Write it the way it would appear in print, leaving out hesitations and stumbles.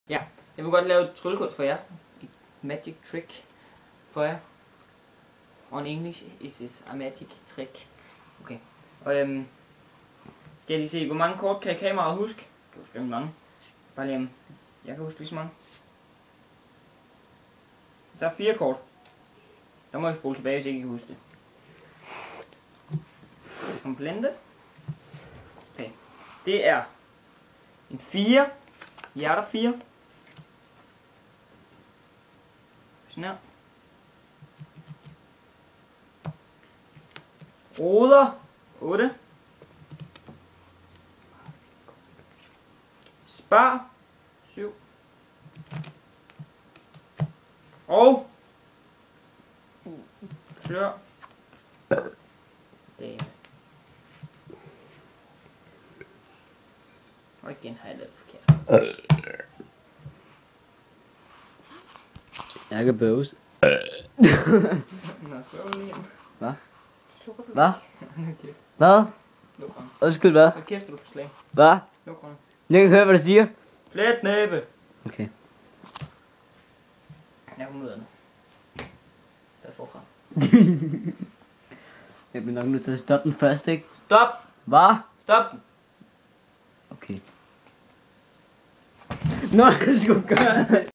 Ja, jeg vil godt lave et tryllekunst for jer. Et magic trick for jer. On English is a magic trick. Okay. Og skal jeg lige se, hvor mange kort kan kameraet huske? Det er jo mange. Bare lige jeg kan huske lige så mange. Så er 4 kort. Der må jeg spole tilbage, hvis jeg ikke kan huske det. Komplente. Okay. Det er en 4. Hjerter 4. Sådan her. Ruder 8. Spar 7. Og klør. Det. Og igen har jeg lavet forkert. Jeg kan bøves. Nå, så lige. Hvad? Hvad? Okay. Hvad? Luk hånden. Undskyld, hvad? Hold kæft, du får slag. Hvad? Luk hånden. Jeg kan høre, hvad du siger. Flet næbe. Okay. Jeg kommer ud af den. Tag forfra. Jeg bliver nok nødt til at stoppe den først, ikke? Stop! Hvad? Stop den! Okay. Nå, jeg skulle gøre det.